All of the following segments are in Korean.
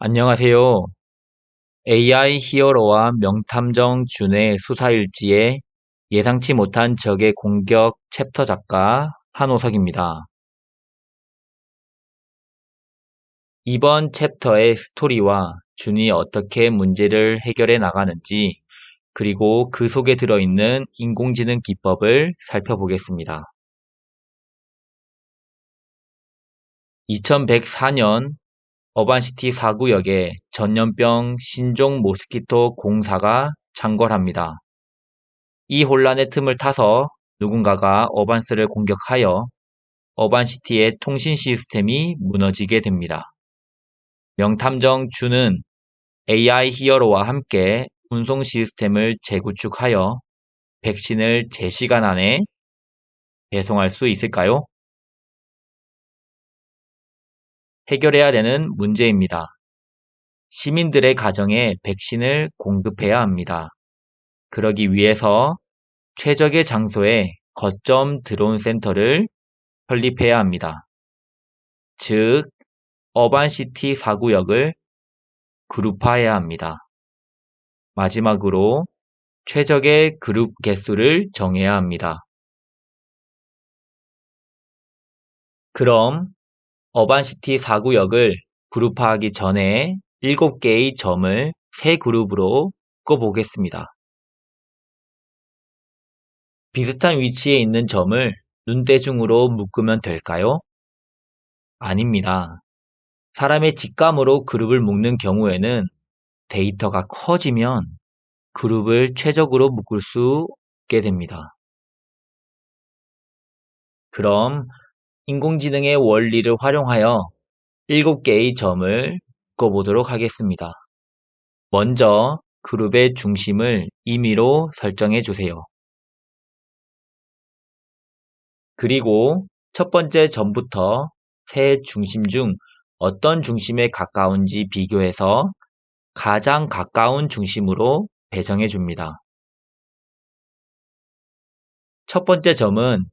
안녕하세요. AI 히어로와 명탐정 준의 수사 일지에 예상치 못한 적의 공격 챕터 작가 한호석입니다. 이번 챕터의 스토리와 준이 어떻게 문제를 해결해 나가는지, 그리고 그 속에 들어있는 인공지능 기법을 살펴보겠습니다. 2104년 어반시티 4구역에 전염병 신종 모스키토 공사가 창궐합니다. 이 혼란의 틈을 타서 누군가가 어반스를 공격하여 어반시티의 통신 시스템이 무너지게 됩니다. 명탐정 준은 AI 히어로와 함께 운송 시스템을 재구축하여 백신을 제 시간 안에 배송할 수 있을까요? 해결해야 되는 문제입니다. 시민들의 가정에 백신을 공급해야 합니다. 그러기 위해서 최적의 장소에 거점 드론 센터를 설립해야 합니다. 즉, 어반시티 4구역을 그룹화해야 합니다. 마지막으로 최적의 그룹 개수를 정해야 합니다. 그럼 어반시티 4구역을 그룹화하기 전에 7개의 점을 세 그룹으로 묶어보겠습니다. 비슷한 위치에 있는 점을 눈대중으로 묶으면 될까요? 아닙니다. 사람의 직감으로 그룹을 묶는 경우에는 데이터가 커지면 그룹을 최적으로 묶을 수 있게 됩니다. 그럼 인공지능의 원리를 활용하여 7개의 점을 묶어보도록 하겠습니다. 먼저 그룹의 중심을 임의로 설정해 주세요. 그리고 첫 번째 점부터 세 중심 중 어떤 중심에 가까운지 비교해서 가장 가까운 중심으로 배정해 줍니다. 첫 번째 점은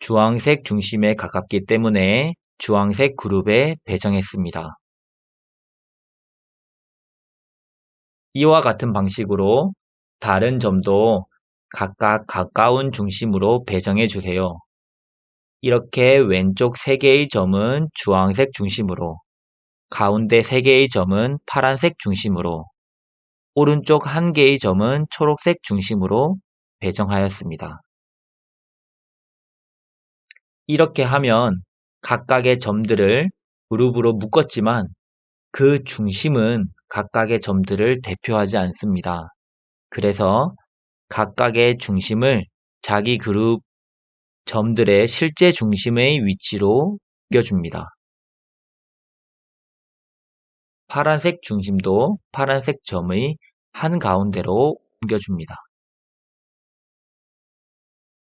주황색 중심에 가깝기 때문에 주황색 그룹에 배정했습니다. 이와 같은 방식으로 다른 점도 각각 가까운 중심으로 배정해 주세요. 이렇게 왼쪽 3개의 점은 주황색 중심으로, 가운데 3개의 점은 파란색 중심으로, 오른쪽 1개의 점은 초록색 중심으로 배정하였습니다. 이렇게 하면 각각의 점들을 그룹으로 묶었지만 그 중심은 각각의 점들을 대표하지 않습니다. 그래서 각각의 중심을 자기 그룹 점들의 실제 중심의 위치로 옮겨줍니다. 파란색 중심도 파란색 점의 한가운데로 옮겨줍니다.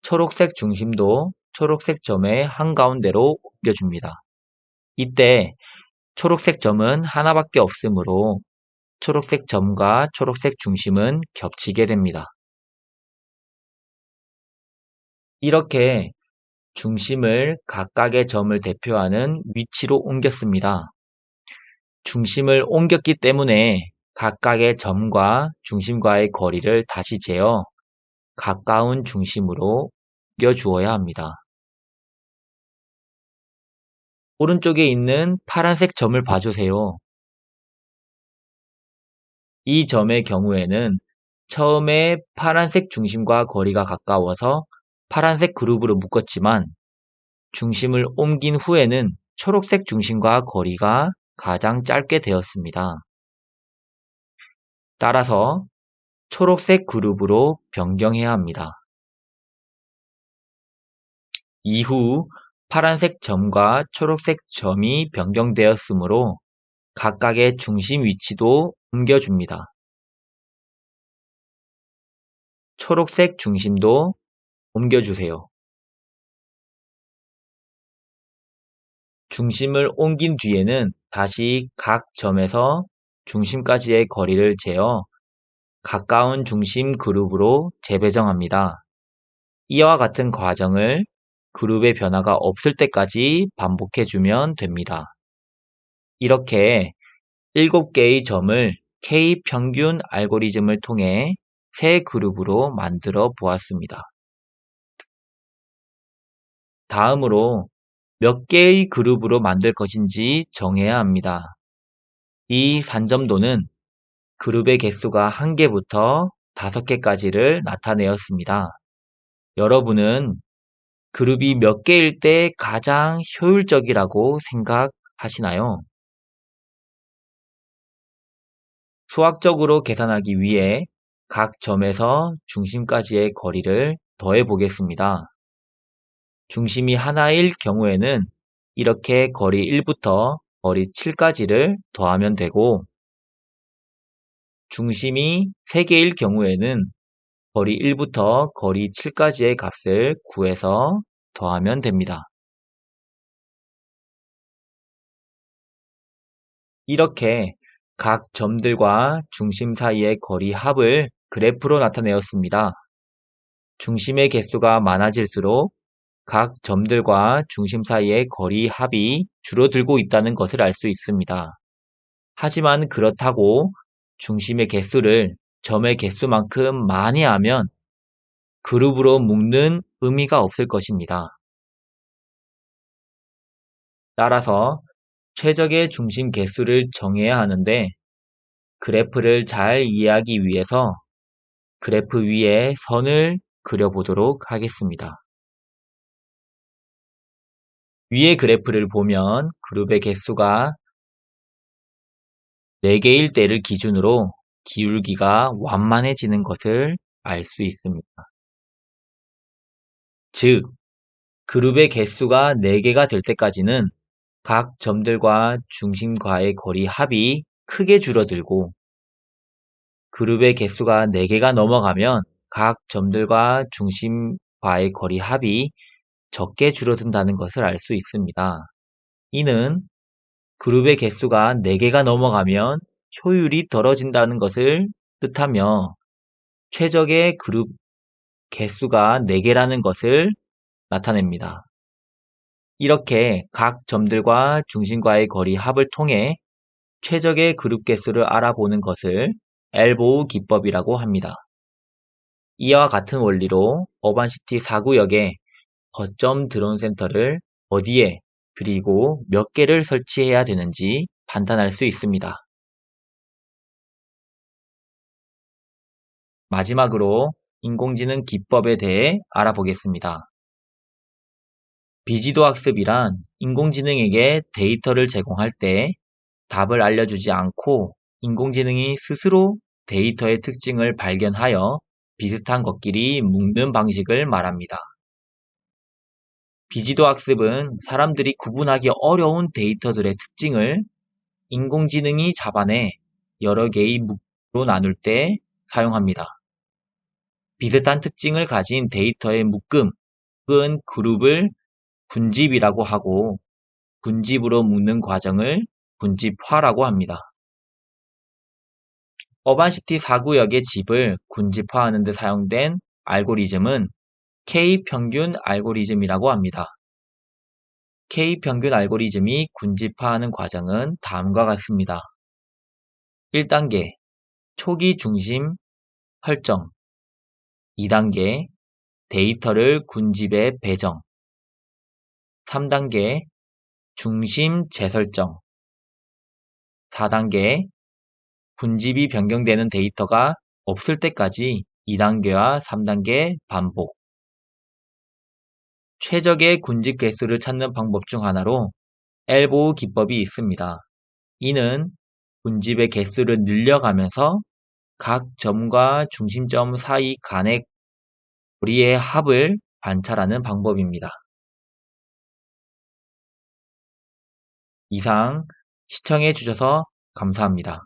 초록색 중심도 초록색 점의 한가운데로 옮겨줍니다. 이때 초록색 점은 하나밖에 없으므로 초록색 점과 초록색 중심은 겹치게 됩니다. 이렇게 중심을 각각의 점을 대표하는 위치로 옮겼습니다. 중심을 옮겼기 때문에 각각의 점과 중심과의 거리를 다시 재어 가까운 중심으로 옮겨주어야 합니다. 오른쪽에 있는 파란색 점을 봐주세요. 이 점의 경우에는 처음에 파란색 중심과 거리가 가까워서 파란색 그룹으로 묶었지만 중심을 옮긴 후에는 초록색 중심과 거리가 가장 짧게 되었습니다. 따라서 초록색 그룹으로 변경해야 합니다. 이후 파란색 점과 초록색 점이 변경되었으므로 각각의 중심 위치도 옮겨줍니다. 초록색 중심도 옮겨주세요. 중심을 옮긴 뒤에는 다시 각 점에서 중심까지의 거리를 재어 가까운 중심 그룹으로 재배정합니다. 이와 같은 과정을 그룹의 변화가 없을 때까지 반복해주면 됩니다. 이렇게 7개의 점을 K평균 알고리즘을 통해 세 그룹으로 만들어 보았습니다. 다음으로 몇 개의 그룹으로 만들 것인지 정해야 합니다. 이 산점도는 그룹의 개수가 1개부터 5개까지를 나타내었습니다. 여러분은 그룹이 몇 개일 때 가장 효율적이라고 생각하시나요? 수학적으로 계산하기 위해 각 점에서 중심까지의 거리를 더해 보겠습니다. 중심이 하나일 경우에는 이렇게 거리 1부터 거리 7까지를 더하면 되고, 중심이 3개일 경우에는 거리 1부터 거리 7까지의 값을 구해서 더하면 됩니다. 이렇게 각 점들과 중심 사이의 거리 합을 그래프로 나타내었습니다. 중심의 개수가 많아질수록 각 점들과 중심 사이의 거리 합이 줄어들고 있다는 것을 알 수 있습니다. 하지만 그렇다고 중심의 개수를 점의 개수만큼 많이 하면 그룹으로 묶는 의미가 없을 것입니다. 따라서 최적의 중심 개수를 정해야 하는데, 그래프를 잘 이해하기 위해서 그래프 위에 선을 그려보도록 하겠습니다. 위의 그래프를 보면 그룹의 개수가 4개일 때를 기준으로 기울기가 완만해지는 것을 알 수 있습니다. 즉, 그룹의 개수가 4개가 될 때까지는 각 점들과 중심과의 거리 합이 크게 줄어들고, 그룹의 개수가 4개가 넘어가면 각 점들과 중심과의 거리 합이 적게 줄어든다는 것을 알 수 있습니다. 이는 그룹의 개수가 4개가 넘어가면 효율이 떨어진다는 것을 뜻하며, 최적의 그룹 개수가 4개라는 것을 나타냅니다. 이렇게 각 점들과 중심과의 거리 합을 통해 최적의 그룹 개수를 알아보는 것을 엘보우 기법이라고 합니다. 이와 같은 원리로 어반시티 4구역에 거점 드론 센터를 어디에 그리고 몇 개를 설치해야 되는지 판단할 수 있습니다. 마지막으로 인공지능 기법에 대해 알아보겠습니다. 비지도 학습이란 인공지능에게 데이터를 제공할 때 답을 알려주지 않고 인공지능이 스스로 데이터의 특징을 발견하여 비슷한 것끼리 묶는 방식을 말합니다. 비지도 학습은 사람들이 구분하기 어려운 데이터들의 특징을 인공지능이 잡아내 여러 개의 묶음으로 나눌 때 사용합니다. 비슷한 특징을 가진 데이터의 묶음은 그룹을 군집이라고 하고, 군집으로 묶는 과정을 군집화라고 합니다. 어반시티 4구역의 집을 군집화하는 데 사용된 알고리즘은 K평균 알고리즘이라고 합니다. K평균 알고리즘이 군집화하는 과정은 다음과 같습니다. 1단계 초기 중심 설정, 2단계 데이터를 군집에 배정, 3단계 중심 재설정, 4단계 군집이 변경되는 데이터가 없을 때까지 2단계와 3단계 반복. 최적의 군집 개수를 찾는 방법 중 하나로 엘보우 기법이 있습니다. 이는 군집의 개수를 늘려가면서 각 점과 중심점 사이 간의 거리의 합을 관찰하는 방법입니다. 이상 시청해 주셔서 감사합니다.